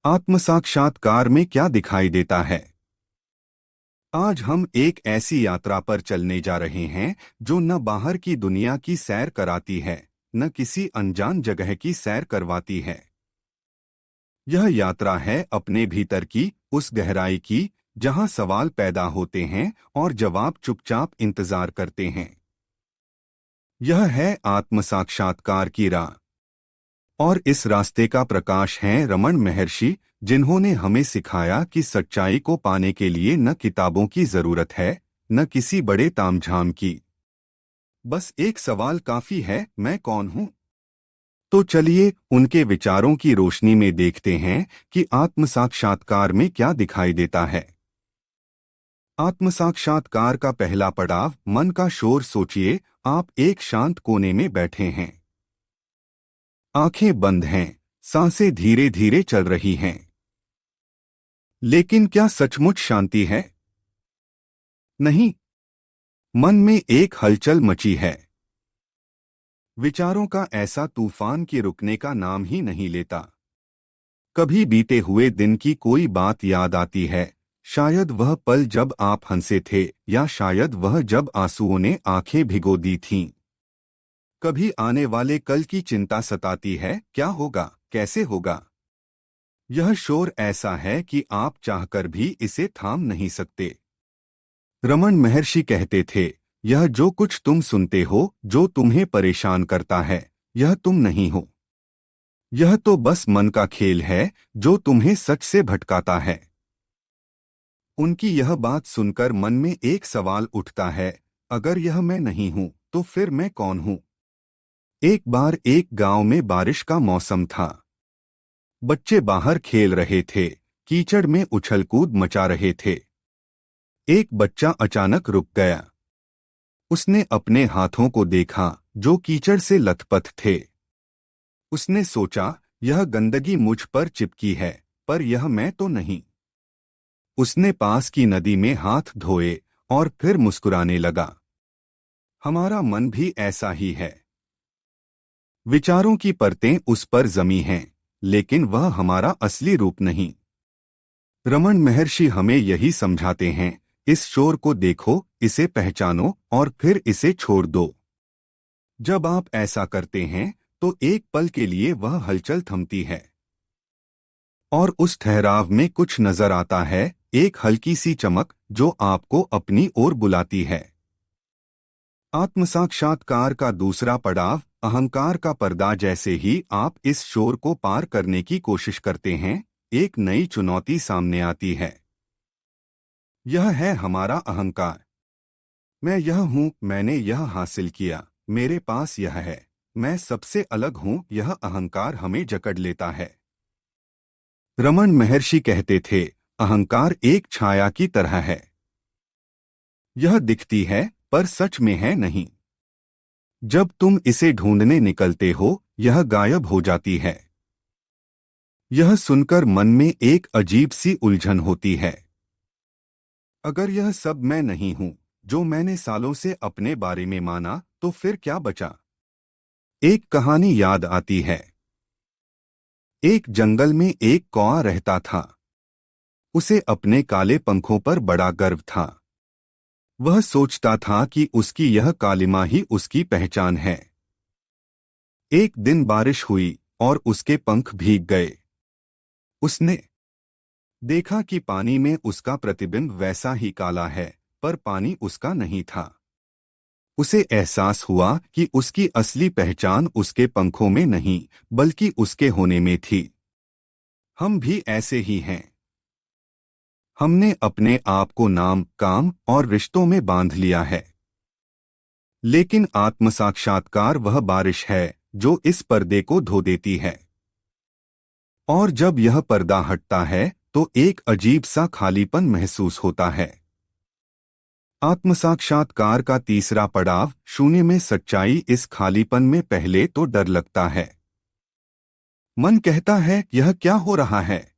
आत्मसाक्षात्कार में क्या दिखाई देता है। आज हम एक ऐसी यात्रा पर चलने जा रहे हैं जो न बाहर की दुनिया की सैर कराती है, न किसी अनजान जगह की सैर करवाती है। यह यात्रा है अपने भीतर की, उस गहराई की जहां सवाल पैदा होते हैं और जवाब चुपचाप इंतजार करते हैं। यह है आत्मसाक्षात्कार की राह। और इस रास्ते का प्रकाश हैं रमन महर्षि, जिन्होंने हमें सिखाया कि सच्चाई को पाने के लिए न किताबों की जरूरत है, न किसी बड़े तामझाम की। बस एक सवाल काफी है, मैं कौन हूँ। तो चलिए उनके विचारों की रोशनी में देखते हैं कि आत्मसाक्षात्कार में क्या दिखाई देता है। आत्मसाक्षात्कार का पहला पड़ाव मन का शोर। सोचिए, आप एक शांत कोने में बैठे हैं। आंखें बंद हैं, सांसें धीरे धीरे चल रही हैं। लेकिन क्या सचमुच शांति है? नहीं। मन में एक हलचल मची है। विचारों का ऐसा तूफान कि रुकने का नाम ही नहीं लेता। कभी बीते हुए दिन की कोई बात याद आती है, शायद वह पल जब आप हंसे थे, या शायद वह जब आंसुओं ने आंखें भिगो दी थीं। कभी आने वाले कल की चिंता सताती है, क्या होगा, कैसे होगा। यह शोर ऐसा है कि आप चाहकर भी इसे थाम नहीं सकते। रमन महर्षि कहते थे, यह जो कुछ तुम सुनते हो, जो तुम्हें परेशान करता है, यह तुम नहीं हो। यह तो बस मन का खेल है जो तुम्हें सच से भटकाता है। उनकी यह बात सुनकर मन में एक सवाल उठता है, अगर यह मैं नहीं हूं, तो फिर मैं कौन हूं। एक बार एक गांव में बारिश का मौसम था। बच्चे बाहर खेल रहे थे, कीचड़ में उछल-कूद मचा रहे थे। एक बच्चा अचानक रुक गया। उसने अपने हाथों को देखा जो कीचड़ से लथपथ थे। उसने सोचा, यह गंदगी मुझ पर चिपकी है, पर यह मैं तो नहीं। उसने पास की नदी में हाथ धोए और फिर मुस्कुराने लगा। हमारा मन भी ऐसा ही है। विचारों की परतें उस पर जमी हैं, लेकिन वह हमारा असली रूप नहीं। रमन महर्षि हमें यही समझाते हैं, इस शोर को देखो, इसे पहचानो और फिर इसे छोड़ दो। जब आप ऐसा करते हैं तो एक पल के लिए वह हलचल थमती है और उस ठहराव में कुछ नजर आता है, एक हल्की सी चमक जो आपको अपनी ओर बुलाती है। आत्मसाक्षात्कार का दूसरा पड़ाव अहंकार का पर्दा। जैसे ही आप इस शोर को पार करने की कोशिश करते हैं, एक नई चुनौती सामने आती है। यह है हमारा अहंकार। मैं यह हूं, मैंने यह हासिल किया, मेरे पास यह है, मैं सबसे अलग हूं। यह अहंकार हमें जकड़ लेता है। रमन महर्षि कहते थे, अहंकार एक छाया की तरह है। यह दिखती है पर सच में है नहीं। जब तुम इसे ढूंढने निकलते हो, यह गायब हो जाती है। यह सुनकर मन में एक अजीब सी उलझन होती है। अगर यह सब मैं नहीं हूं, जो मैंने सालों से अपने बारे में माना, तो फिर क्या बचा। एक कहानी याद आती है। एक जंगल में एक कौआ रहता था। उसे अपने काले पंखों पर बड़ा गर्व था। वह सोचता था कि उसकी यह कालिमा ही उसकी पहचान है। एक दिन बारिश हुई और उसके पंख भीग गए। उसने देखा कि पानी में उसका प्रतिबिंब वैसा ही काला है, पर पानी उसका नहीं था। उसे एहसास हुआ कि उसकी असली पहचान उसके पंखों में नहीं, बल्कि उसके होने में थी। हम भी ऐसे ही हैं। हमने अपने आप को नाम, काम और रिश्तों में बांध लिया है। लेकिन आत्मसाक्षात्कार वह बारिश है जो इस पर्दे को धो देती है। और जब यह पर्दा हटता है तो एक अजीब सा खालीपन महसूस होता है। आत्मसाक्षात्कार का तीसरा पड़ाव शून्य में सच्चाई। इस खालीपन में पहले तो डर लगता है। मन कहता है, यह क्या हो रहा है।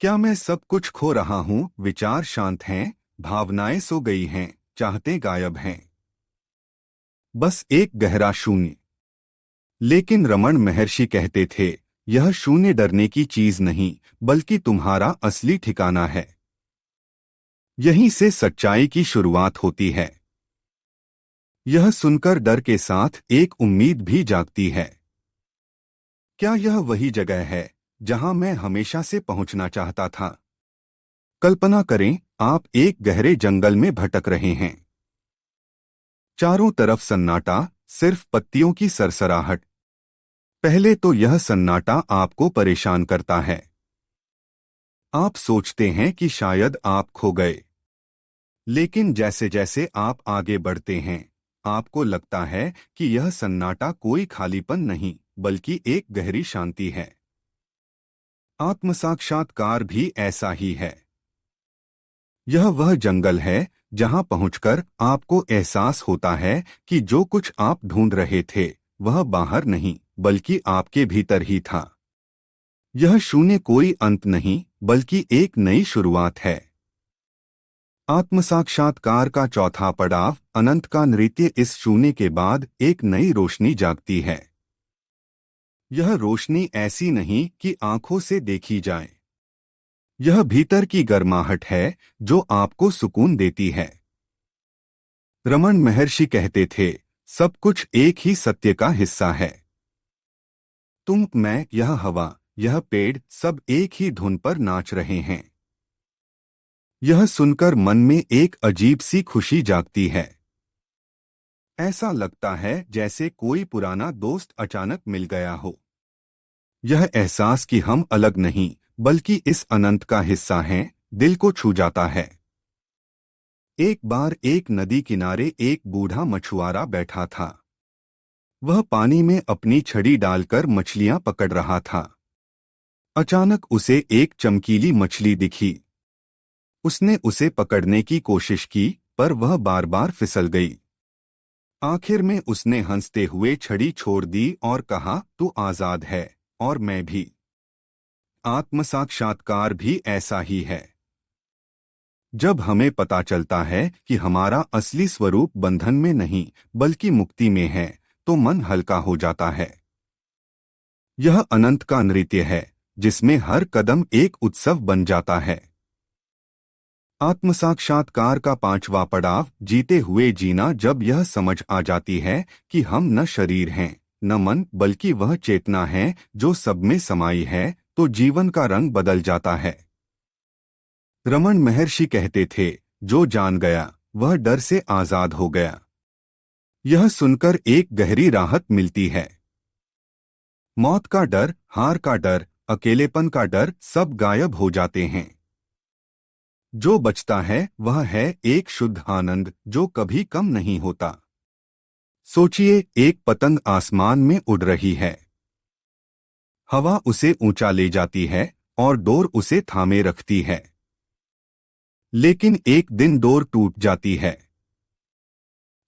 क्या मैं सब कुछ खो रहा हूं। विचार शांत हैं, भावनाएं सो गई हैं, चाहते गायब हैं। बस एक गहरा शून्य। लेकिन रमन महर्षि कहते थे, यह शून्य डरने की चीज नहीं, बल्कि तुम्हारा असली ठिकाना है। यहीं से सच्चाई की शुरुआत होती है। यह सुनकर डर के साथ एक उम्मीद भी जागती है। क्या यह वही जगह है जहां मैं हमेशा से पहुंचना चाहता था? कल्पना करें, आप एक गहरे जंगल में भटक रहे हैं। चारों तरफ सन्नाटा, सिर्फ पत्तियों की सरसराहट। पहले तो यह सन्नाटा आपको परेशान करता है। आप सोचते हैं कि शायद आप खो गए। लेकिन जैसे जैसे आप आगे बढ़ते हैं, आपको लगता है कि यह सन्नाटा कोई खालीपन नहीं, बल्कि एक गहरी शांति है। आत्मसाक्षात्कार भी ऐसा ही है। यह वह जंगल है जहां पहुंचकर आपको एहसास होता है कि जो कुछ आप ढूंढ रहे थे वह बाहर नहीं, बल्कि आपके भीतर ही था। यह शून्य कोई अंत नहीं, बल्कि एक नई शुरुआत है। आत्मसाक्षात्कार का चौथा पड़ाव, अनंत का नृत्य। इस शून्य के बाद एक नई रोशनी जागती है। यह रोशनी ऐसी नहीं कि आंखों से देखी जाए। यह भीतर की गर्माहट है जो आपको सुकून देती है। रमन महर्षि कहते थे, सब कुछ एक ही सत्य का हिस्सा है। तुम, मैं, यह हवा, यह पेड़, सब एक ही धुन पर नाच रहे हैं। यह सुनकर मन में एक अजीब सी खुशी जागती है। ऐसा लगता है जैसे कोई पुराना दोस्त अचानक मिल गया हो। यह एहसास कि हम अलग नहीं, बल्कि इस अनंत का हिस्सा हैं, दिल को छू जाता है। एक बार एक नदी किनारे एक बूढ़ा मछुआरा बैठा था। वह पानी में अपनी छड़ी डालकर मछलियां पकड़ रहा था। अचानक उसे एक चमकीली मछली दिखी। उसने उसे पकड़ने की कोशिश की, पर वह बार बार फिसल गई। आखिर में उसने हंसते हुए छड़ी छोड़ दी और कहा, तू आजाद है, और मैं भी। आत्मसाक्षात्कार भी ऐसा ही है। जब हमें पता चलता है कि हमारा असली स्वरूप बंधन में नहीं, बल्कि मुक्ति में है, तो मन हल्का हो जाता है। यह अनंत का नृत्य है, जिसमें हर कदम एक उत्सव बन जाता है। आत्मसाक्षात्कार का पांचवा पड़ाव, जीते हुए जीना। जब यह समझ आ जाती है कि हम न शरीर हैं, न मन, बल्कि वह चेतना है जो सब में समाई है, तो जीवन का रंग बदल जाता है। रमन महर्षि कहते थे, जो जान गया वह डर से आजाद हो गया। यह सुनकर एक गहरी राहत मिलती है। मौत का डर, हार का डर, अकेलेपन का डर, सब गायब हो जाते हैं। जो बचता है वह है एक शुद्ध आनंद जो कभी कम नहीं होता। सोचिए, एक पतंग आसमान में उड़ रही है। हवा उसे ऊंचा ले जाती है और डोर उसे थामे रखती है। लेकिन एक दिन डोर टूट जाती है।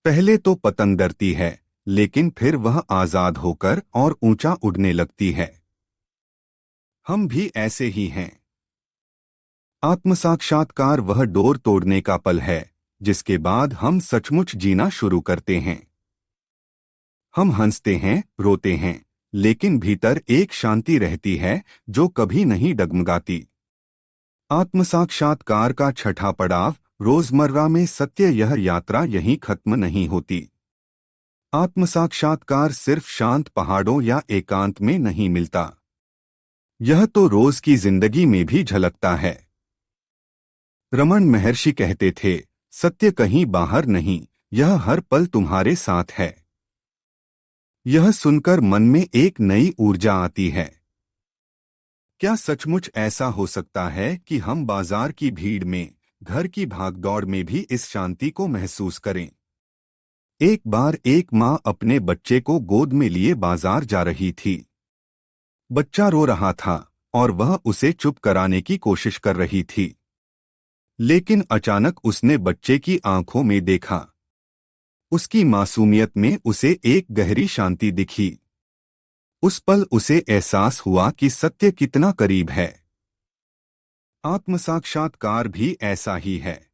पहले तो पतंग डरती है, लेकिन फिर वह आजाद होकर और ऊंचा उड़ने लगती है। हम भी ऐसे ही हैं। आत्मसाक्षात्कार वह डोर तोड़ने का पल है, जिसके बाद हम सचमुच जीना शुरू करते हैं। हम हंसते हैं, रोते हैं, लेकिन भीतर एक शांति रहती है जो कभी नहीं डगमगाती। आत्मसाक्षात्कार का छठा पड़ाव, रोजमर्रा में सत्य। यह यात्रा यहीं खत्म नहीं होती। आत्मसाक्षात्कार सिर्फ शांत पहाड़ों या एकांत में नहीं मिलता। यह तो रोज की जिंदगी में भी झलकता है। रमन महर्षि कहते थे, सत्य कहीं बाहर नहीं, यह हर पल तुम्हारे साथ है। यह सुनकर मन में एक नई ऊर्जा आती है। क्या सचमुच ऐसा हो सकता है कि हम बाजार की भीड़ में, घर की भागदौड़ में भी इस शांति को महसूस करें? एक बार एक माँ अपने बच्चे को गोद में लिए बाजार जा रही थी। बच्चा रो रहा था और वह उसे चुप कराने की कोशिश कर रही थी। लेकिन अचानक उसने बच्चे की आंखों में देखा। उसकी मासूमियत में उसे एक गहरी शांति दिखी। उस पल उसे एहसास हुआ कि सत्य कितना करीब है। आत्मसाक्षात्कार भी ऐसा ही है।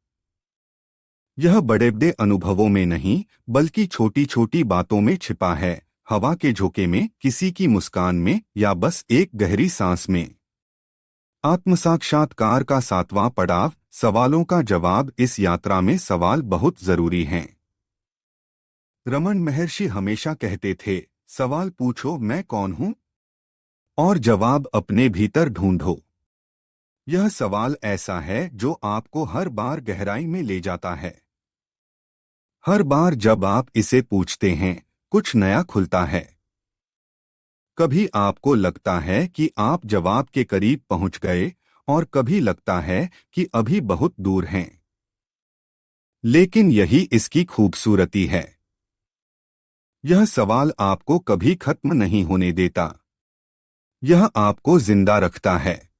यह बड़े बड़े अनुभवों में नहीं, बल्कि छोटी छोटी बातों में छिपा है। हवा के झोंके में, किसी की मुस्कान में, या बस एक गहरी सांस में। आत्मसाक्षात्कार का 7वां पड़ाव, सवालों का जवाब। इस यात्रा में सवाल बहुत जरूरी हैं। रमन महर्षि हमेशा कहते थे, सवाल पूछो मैं कौन हूं, और जवाब अपने भीतर ढूंढो। यह सवाल ऐसा है जो आपको हर बार गहराई में ले जाता है। हर बार जब आप इसे पूछते हैं, कुछ नया खुलता है। कभी आपको लगता है कि आप जवाब के करीब पहुंच गए, और कभी लगता है कि अभी बहुत दूर हैं। लेकिन यही इसकी खूबसूरती है। यह सवाल आपको कभी खत्म नहीं होने देता। यह आपको जिंदा रखता है।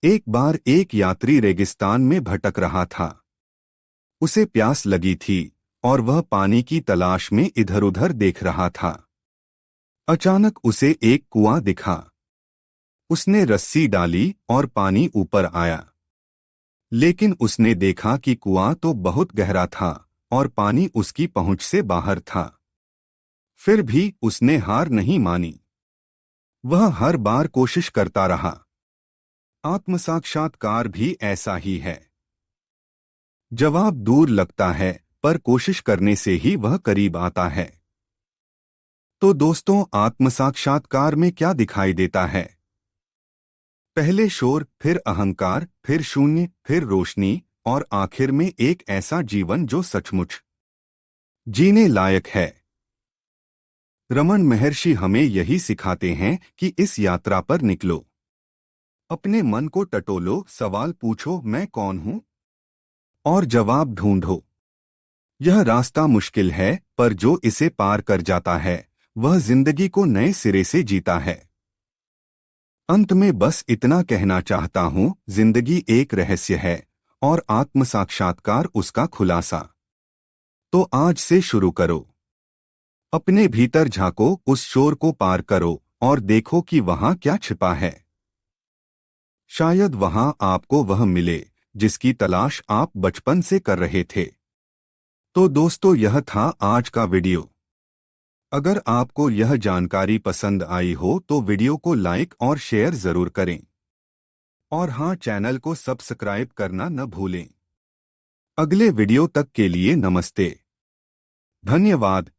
एक बार एक यात्री रेगिस्तान में भटक रहा था। उसे प्यास लगी थी, और वह पानी की तलाश में इधर-उधर देख रहा था। अचानक उसे एक कुआं दिखा। उसने रस्सी डाली और पानी ऊपर आया। लेकिन उसने देखा कि कुआं तो बहुत गहरा था, और पानी उसकी पहुंच से बाहर था। फिर भी उसने हार नहीं मानी। वह हर बार कोशिश करता रहा। आत्मसाक्षात्कार भी ऐसा ही है। जवाब दूर लगता है, पर कोशिश करने से ही वह करीब आता है। तो दोस्तों, आत्मसाक्षात्कार में क्या दिखाई देता है? पहले शोर, फिर अहंकार, फिर शून्य, फिर रोशनी, और आखिर में एक ऐसा जीवन जो सचमुच जीने लायक है। रमन महर्षि हमें यही सिखाते हैं कि इस यात्रा पर निकलो। अपने मन को टटोलो, सवाल पूछो मैं कौन हूं, और जवाब ढूंढो। यह रास्ता मुश्किल है, पर जो इसे पार कर जाता है, वह जिंदगी को नए सिरे से जीता है। अंत में बस इतना कहना चाहता हूं, जिंदगी एक रहस्य है, और आत्मसाक्षात्कार उसका खुलासा। तो आज से शुरू करो। अपने भीतर झांको, उस शोर को पार करो, और देखो कि वहां क्या छिपा है। शायद वहां आपको वह मिले जिसकी तलाश आप बचपन से कर रहे थे। तो दोस्तों, यह था आज का वीडियो। अगर आपको यह जानकारी पसंद आई हो तो वीडियो को लाइक और शेयर जरूर करें। और हाँ, चैनल को सब्सक्राइब करना न भूलें। अगले वीडियो तक के लिए नमस्ते। धन्यवाद।